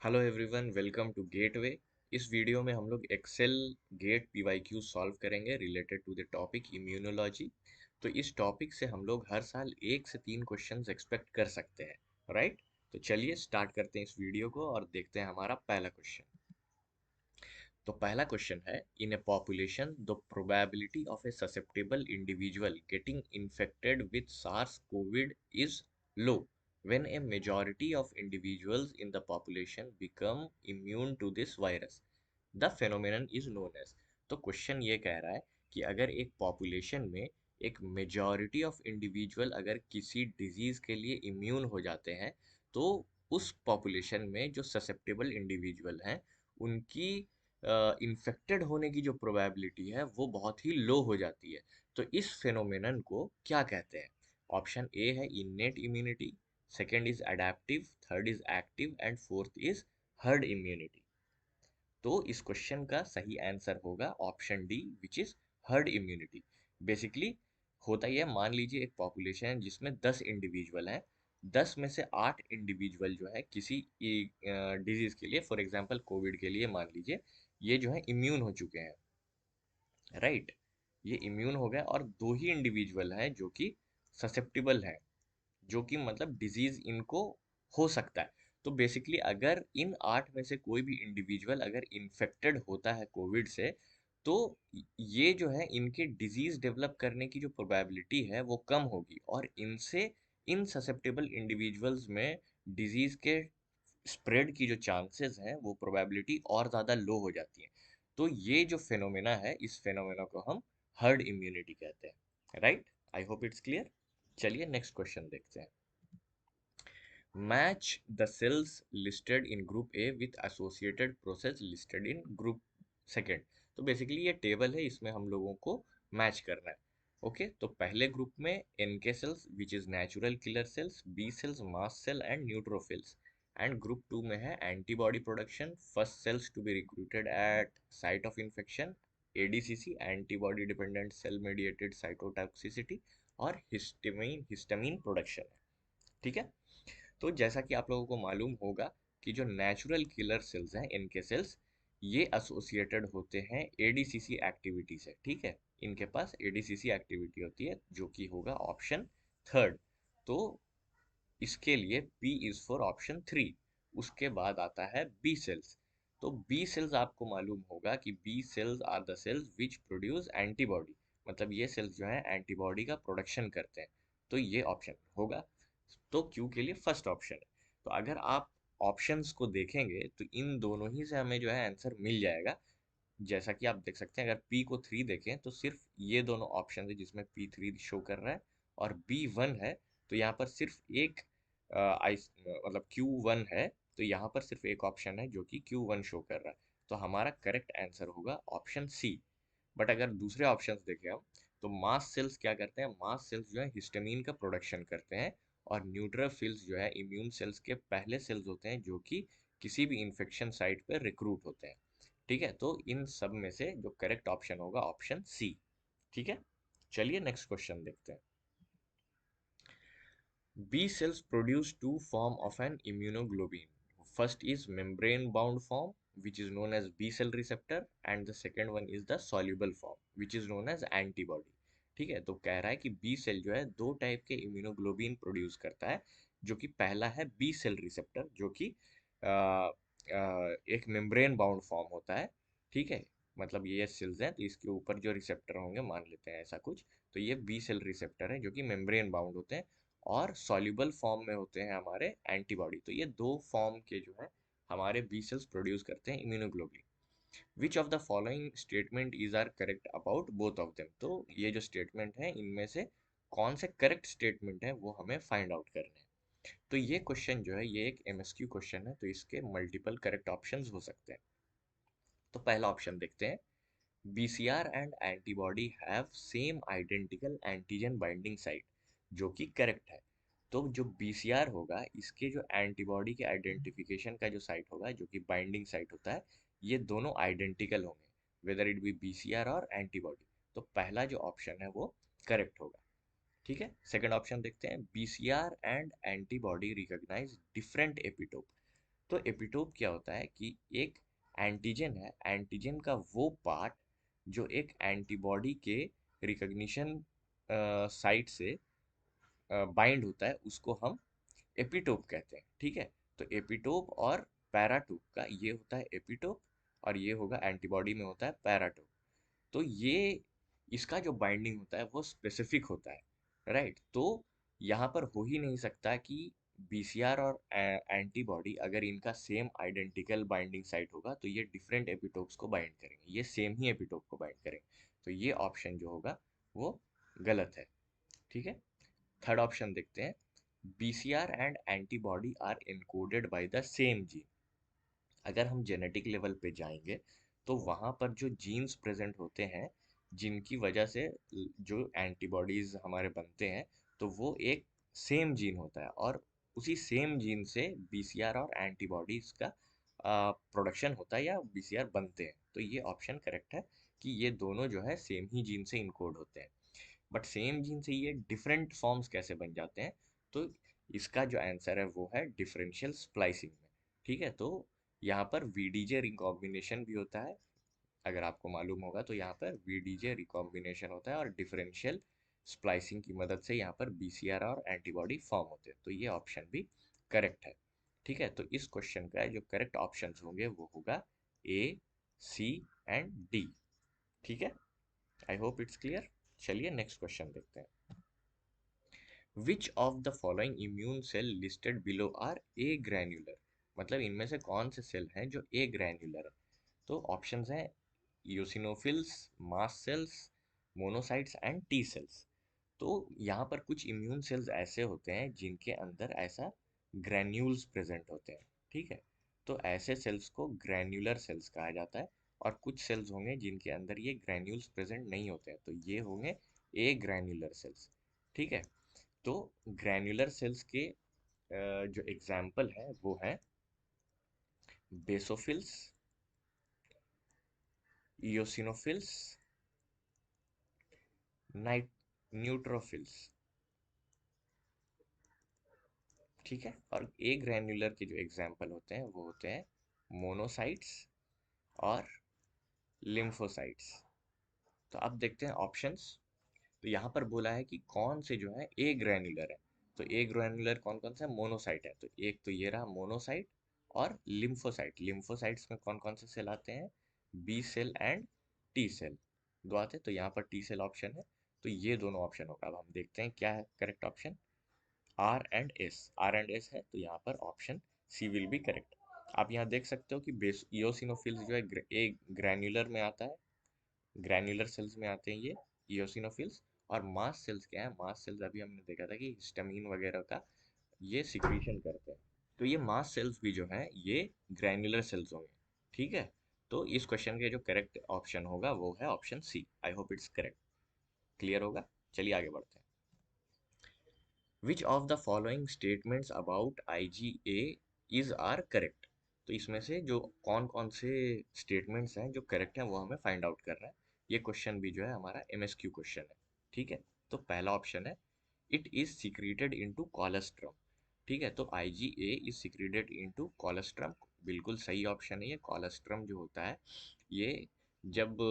Hello everyone, welcome to Gateway. इस video में हम लोग एक्सेल गेट पीवाईक्यू सॉल्व करेंगे related to the topic immunology. तो इस टॉपिक से हम लोग हर साल 1 से 3 क्वेश्चंस एक्सपेक्ट कर सकते हैं, राइट। तो चलिए स्टार्ट करते हैं इस वीडियो को और देखते हैं हमारा पहला क्वेश्चन। तो पहला क्वेश्चन है, in a population the probability of a susceptible individual getting infected with SARS COVID is low when a majority of individuals in the population become immune to this virus. The phenomenon is known as। तो question ये कह रहा है कि अगर एक population में एक मेजॉरिटी ऑफ इंडिविजुअल अगर किसी डिजीज के लिए इम्यून हो जाते हैं, तो उस पॉपुलेशन में जो ससेप्टेबल इंडिविजुअल हैं उनकी इन्फेक्टेड होने की जो प्रोबेबिलिटी है वो बहुत ही लो हो जाती है। तो इस फेनोमेनन को क्या कहते हैं? ऑप्शन ए है innate immunity, second is adaptive, third is active and fourth is herd immunity. तो इस क्वेश्चन का सही आंसर होगा option D, which is herd immunity. Basically होता यह, मान लीजिए एक पॉपुलेशन है जिसमें 10 इंडिविजुअल हैं। 10 में से 8 इंडिविजुअल जो है किसी डिजीज के लिए, फॉर एग्जांपल कोविड के लिए मान लीजिए, ये जो है इम्यून हो चुके हैं, राइट। ये इम्यून हो गए और 2 ही इंडिविजुअल हैं जो कि ससेप्टिबल हैं, जो कि मतलब डिजीज इनको हो सकता है। तो बेसिकली अगर इन 8 में से कोई भी इंडिविजुअल अगर इन्फेक्टेड होता है कोविड से, तो ये जो है इनके डिजीज डेवलप करने की जो प्रोबेबिलिटी है वो कम होगी, और इनसे इन ससेप्टेबल इंडिविजुअल्स में डिजीज के स्प्रेड की जो चांसेस हैं वो प्रोबेबिलिटी और ज़्यादा लो हो जाती है। तो ये जो फेनोमेना है, इस फेनोमेना को हम हर्ड इम्यूनिटी कहते हैं, right. I hope it's clear. चलिए नेक्स्ट क्वेश्चन देखते हैं। Match the cells listed in group A with associated process listed in group second. तो बेसिकली ये टेबल है, इसमें हम लोगों को मैच करना है। ओके, तो पहले ग्रुप में NK cells which is natural killer cells, B cells mast cell and neutrophils, and group 2 में है antibody production, first cells to be recruited at site of infection, ADCC antibody dependent cell mediated cytotoxicity, और histamine histamine production है। ठीक है। तो जैसा कि आप लोगों को मालूम होगा कि जो नेचुरल किलर सेल्स हैं, इनके सेल्स, ये एसोसिएटेड होते हैं एडीसीसी एक्टिविटी से। ठीक है, इनके पास एडीसीसी एक्टिविटी होती है, जो कि होगा ऑप्शन थर्ड। तो इसके लिए P is four option three. उसके बाद आता है बी सेल्स। तो बी सेल्स आपको मालूम होगा कि B cells are the cells which produce antibody, मतलब ये सेल्स जो है एंटीबॉडी का प्रोडक्शन करते हैं। तो ये ऑप्शन होगा। तो क्यू के लिए फर्स्ट ऑप्शन है। तो अगर आप ऑप्शंस को देखेंगे तो इन दोनों ही से हमें जो है आंसर मिल जाएगा। जैसा कि आप देख सकते हैं, अगर पी को 3 देखें तो सिर्फ ये दोनों ऑप्शन है जिसमें P3 शो कर रहा है, और B1 है तो यहाँ पर सिर्फ एक आई मतलब Q1 है, तो यहाँ पर सिर्फ एक ऑप्शन है जो कि Q1 शो कर रहा है। तो हमारा करेक्ट आंसर होगा ऑप्शन सी। बट अगर दूसरे ऑप्शंस देखें हम, तो मास सेल्स क्या करते हैं? मास सेल्स जो है हिस्टामिन का प्रोडक्शन करते हैं, और न्यूट्रोफिल्स जो है इम्यून सेल्स के पहले सेल्स होते हैं जो कि किसी भी इंफेक्शन साइट पर रिक्रूट होते हैं। ठीक है, तो इन सब में से जो करेक्ट ऑप्शन होगा ऑप्शन सी। ठीक है, चलिए नेक्स्ट क्वेश्चन देखते हैं। B cells produce two form of an immunoglobulin. First is membrane bound form, which is known as B cell receptor, and the second one is the soluble form, which is known as antibody. ठीक है, तो कह रहा है कि B cell जो है दो टाइप के इम्यूनोग्लोबिन प्रोड्यूस करता है, जो कि पहला है बी सेल रिसेप्टर, जो कि एक मेम्ब्रेन बाउंड फॉर्म होता है। ठीक है, मतलब ये सेल्स हैं तो इसके ऊपर जो रिसेप्टर होंगे, मान लेते हैं ऐसा कुछ, तो ये बी सेल रिसेप्टर हैं जो कि मेम्ब्रेन बाउंड होते हैं, और सॉल्युबल फॉर्म में होते हैं हमारे एंटीबॉडी। तो ये दो फॉर्म के जो है हमारे बी सेल्स प्रोड्यूस करते हैं immunoglobulin. Which of the following statement is are correct about both of them. तो ये जो स्टेटमेंट है इनमें से कौन से करेक्ट स्टेटमेंट है वो हमें फाइंड आउट करने हैं। तो ये क्वेश्चन जो है ये एक एमएसक्यू क्वेश्चन है, तो इसके मल्टीपल करेक्ट ऑप्शंस हो सकते हैं। तो पहला ऑप्शन देखते हैं, BCR and antibody have same identical antigen binding site, जो कि करेक्ट है। तो जो बीसीआर होगा, इसके जो एंटीबॉडी के आइडेंटिफिकेशन का जो साइट होगा, जो कि बाइंडिंग साइट होता है, ये दोनों आइडेंटिकल होंगे, वेदर इट बी बीसीआर और एंटीबॉडी। तो पहला जो ऑप्शन है वो करेक्ट होगा। ठीक है, सेकंड ऑप्शन देखते हैं, BCR and antibody recognise different epitope. तो एपिटोप क्या होता है कि एक एंटीजन है, एंटीजन का वो पार्ट जो एक एंटीबॉडी के रिकग्निशन साइट से बाइंड होता है, उसको हम एपिटोप कहते हैं। ठीक है, तो एपिटोप और पैराटोप का, ये होता है एपिटोप और ये होगा एंटीबॉडी में होता है पैराटोप। तो ये इसका जो बाइंडिंग होता है वो स्पेसिफिक होता है, राइट। तो यहाँ पर हो ही नहीं सकता कि बीसीआर और एंटीबॉडी अगर इनका सेम आइडेंटिकल बाइंडिंग साइट होगा तो ये डिफरेंट एपिटोप्स को बाइंड करेंगे, ये सेम ही एपिटोप को बाइंड करेंगे। तो ये ऑप्शन जो होगा वो गलत है। ठीक है, थर्ड ऑप्शन देखते हैं। BCR and antibody are encoded by the same gene. अगर हम जेनेटिक लेवल पे जाएंगे तो वहाँ पर जो जीन्स प्रेजेंट होते हैं जिनकी वजह से जो एंटीबॉडीज हमारे बनते हैं, तो वो एक सेम जीन होता है और उसी सेम जीन से बीसीआर और एंटीबॉडीज का प्रोडक्शन होता है या बीसीआर बनते हैं। तो ये ऑप्शन करेक्ट है कि ये दोनों जो है सेम ही जीन से इनकोड होते हैं। बट सेम जीन से ये डिफरेंट फॉर्म्स कैसे बन जाते हैं? तो इसका जो आंसर है वो है डिफरेंशियल स्प्लाइसिंग में। ठीक है, तो यहाँ पर वीडीजे रिकॉम्बिनेशन भी होता है। अगर आपको मालूम होगा तो यहाँ पर वीडीजे रिकॉम्बिनेशन होता है और डिफरेंशियल स्प्लाइसिंग की मदद से यहाँ पर बीसीआर और एंटीबॉडी फॉर्म होते हैं। तो ये ऑप्शन भी करेक्ट है। ठीक है, तो इस क्वेश्चन का जो करेक्ट ऑप्शंस होंगे वो होगा ए, सी एंड डी। ठीक है, आई होप इट्स क्लियर। चलिए नेक्स्ट क्वेश्चन देखते हैं। Which of the following immune cell listed below are a granular? मतलब इनमें से कौन से सेल हैं जो ए ग्रैन्युलर है? तो ऑप्शंस हैं eosinophils, mast cells, monocytes and T cells. तो यहाँ पर कुछ इम्यून सेल्स ऐसे होते हैं जिनके अंदर ऐसा ग्रैन्यूल्स प्रेजेंट होते हैं। ठीक है, तो ऐसे सेल्स को ग्रैन्युलर सेल्स कहा जाता है। और कुछ सेल्स होंगे जिनके अंदर ये ग्रैन्यूल्स प्रेजेंट नहीं होते हैं, तो ये होंगे ए ग्रैन्युलर सेल्स। ठीक है, तो ग्रैन्युलर सेल्स के जो एग्जाम्पल है वो है बेसोफिल्स, इयोसिनोफिल्स, नाइट न्यूट्रोफिल्स। ठीक है, और ए ग्रैन्युलर के जो एग्जाम्पल होते हैं वो होते हैं मोनोसाइट्स और लिम्फोसाइट्स। तो अब देखते हैं ऑप्शंस। तो यहाँ पर बोला है कि कौन से जो है ए ग्रैन्युलर है। तो ए ग्रैन्युलर कौन कौन सा मोनोसाइट है? तो एक तो ये रहा मोनोसाइट और लिम्फोसाइट। लिम्फोसाइट्स में कौन कौन से सेल आते हैं? B cell and T cell, दो आते हैं। तो यहाँ पर टी सेल ऑप्शन है, तो ये दोनों ऑप्शन होगा। अब हम देखते हैं क्या है correct option. R and S, R and S है, तो यहाँ पर option C will be correct. आप यहाँ देख सकते हो कि बेस इयोसिनोफिल्स जो है ए ग्रैन्युलर में आता है, ग्रैन्युलर सेल्स में आते हैं ये इयोसिनोफिल्स। और मास्ट सेल्स क्या है? मास्ट सेल्स अभी हमने देखा था कि हिस्टामिन वगैरह का ये सिक्रीशन करते हैं। तो ये मास्ट सेल्स भी जो है ये ग्रैन्युलर सेल्स होंगे। ठीक है, तो इस क्वेश्चन के जो करेक्ट ऑप्शन होगा वो है option C. I hope it's correct, clear होगा। चलिए आगे बढ़ते हैं। Which of the following statements about IgA is are correct? तो इसमें से जो कौन कौन से स्टेटमेंट्स हैं जो करेक्ट हैं वो हमें फाइंड आउट करना है। ये क्वेश्चन भी जो है हमारा एमएसक्यू क्वेश्चन है। ठीक है, तो पहला ऑप्शन है it is secreted into colostrum. ठीक है, तो IgA is secreted into colostrum, बिल्कुल सही ऑप्शन है ये। कोलेस्ट्रम जो होता है ये जब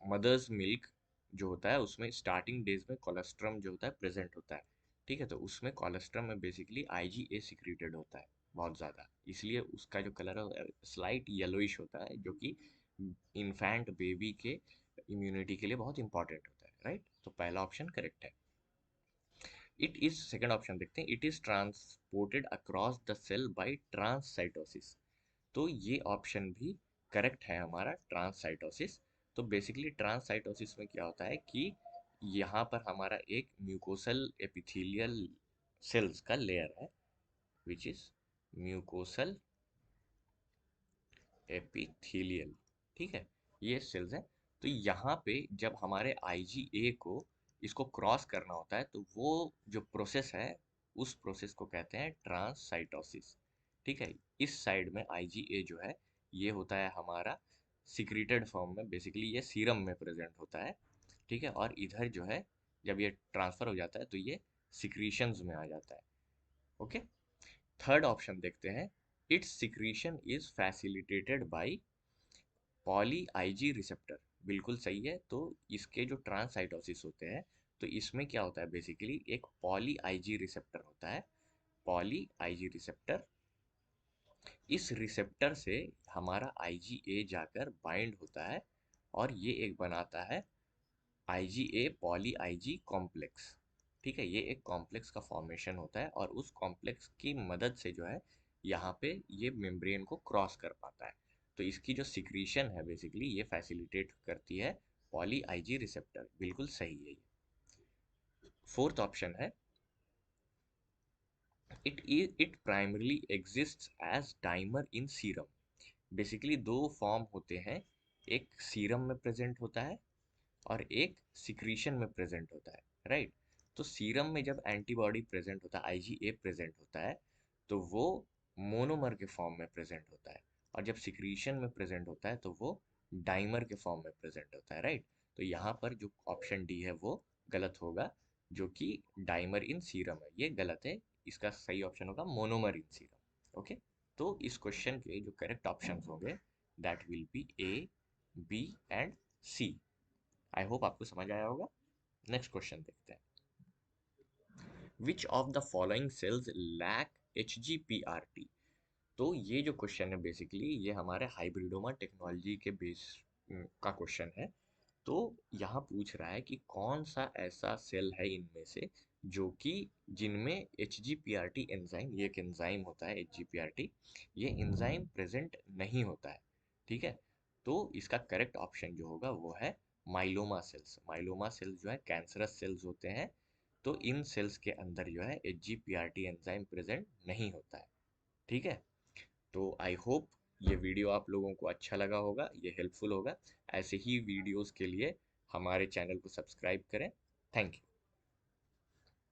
मदर्स मिल्क जो होता है उसमें स्टार्टिंग डेज में कोलेस्ट्रम जो होता है प्रेजेंट होता है। ठीक है, तो उसमें कोलेस्ट्रम में बेसिकली आईजीए सिक्रीटेड होता है बहुत ज़्यादा, इसलिए उसका जो कलर है स्लाइट येलोइश होता है, जो कि इन्फेंट बेबी के इम्यूनिटी के लिए बहुत इंपॉर्टेंट होता है, राइट। तो पहला ऑप्शन करेक्ट है। इट इज, सेकंड ऑप्शन देखते हैं, it is transported across the cell by transcytosis. तो ये ऑप्शन भी करेक्ट है हमारा, ट्रांससाइटोसिस। तो बेसिकली ट्रांससाइटोसिस में क्या होता है कि यहाँ पर हमारा एक म्यूकोसल एपिथेलियल सेल्स का लेयर है, विच इज म्यूकोसल एपिथेलियल। ठीक है, ये सेल्स हैं। तो यहाँ पे जब हमारे आईजीए को इसको क्रॉस करना होता है तो वो जो प्रोसेस है उस प्रोसेस को कहते हैं ट्रांससाइटोसिस। ठीक है, इस साइड में आईजीए जो है ये होता है हमारा सिक्रीटेड फॉर्म में, बेसिकली ये सीरम में प्रेजेंट होता है। ठीक है, और इधर जो है जब ये ट्रांसफर हो जाता है तो ये सिक्रीशंस में आ जाता है। ओके, थर्ड ऑप्शन देखते हैं। It's secretion is facilitated bye poly IG receptor. बिल्कुल सही है। तो इसके जो ट्रांससाइटोसिस होते हैं, तो इसमें क्या होता है, बेसिकली एक पॉली आईजी रिसेप्टर होता है। पॉली आईजी रिसेप्टर, इस रिसेप्टर से हमारा आईजीए जाकर बाइंड होता है और ये एक बनाता है आईजीए पॉली आईजी कॉम्प्लेक्स। ठीक है, ये एक कॉम्प्लेक्स का फॉर्मेशन होता है और उस कॉम्प्लेक्स की मदद से जो है यहाँ पे ये मेम्ब्रेन को क्रॉस कर पाता है। तो इसकी जो सिक्रीशन है बेसिकली ये फैसिलिटेट करती है पॉली आईजी रिसेप्टर। बिल्कुल सही है ये। फोर्थ ऑप्शन है, it primarily exists as dimer in serum. Basically दो फॉर्म होते हैं, एक सीरम में प्रेजेंट होता है और एक सिक्रीशन में प्रेजेंट होता है, राइट। तो सीरम में जब एंटीबॉडी प्रेजेंट होता है, आईजीए प्रेजेंट होता है, तो वो मोनोमर के फॉर्म में प्रेजेंट होता है। और जब सिक्रीशन में प्रेजेंट होता है तो वो डाइमर के फॉर्म में प्रेजेंट होता है, राइट। तो यहाँ पर जो ऑप्शन डी है वो गलत होगा, जो कि डाइमर इन सीरम है, ये गलत है। इसका सही ऑप्शन होगा मोनोमर इन सीरम। ओके, तो इस क्वेश्चन के जो करेक्ट ऑप्शंस होंगे that will be A, B and C. I hope आपको समझ आया होगा। नेक्स्ट क्वेश्चन देखते हैं। Which of the following cells lack HGPRT। तो ये जो क्वेश्चन है बेसिकली ये हमारे हाइब्रिडोमा टेक्नोलॉजी के बेस का क्वेश्चन है। तो यहाँ पूछ रहा है कि कौन सा ऐसा सेल है इनमें से जो कि जिनमें HGPRT एंजाइम, ये एक एंजाइम होता है HGPRT, ये एंजाइम प्रेजेंट नहीं होता है। ठीक है, तो इसका करेक्ट ऑप्शन जो होगा वो है माइलोमा सेल्स। माइलोमा सेल्स जो है कैंसरस सेल्स होते हैं। तो इन सेल्स के अंदर जो है HGPRT एंजाइम प्रेजेंट नहीं होता है। ठीक है, तो आई होप ये वीडियो आप लोगों को अच्छा लगा होगा, ये हेल्पफुल होगा। ऐसे ही वीडियोस के लिए हमारे चैनल को सब्सक्राइब करें। Thank you.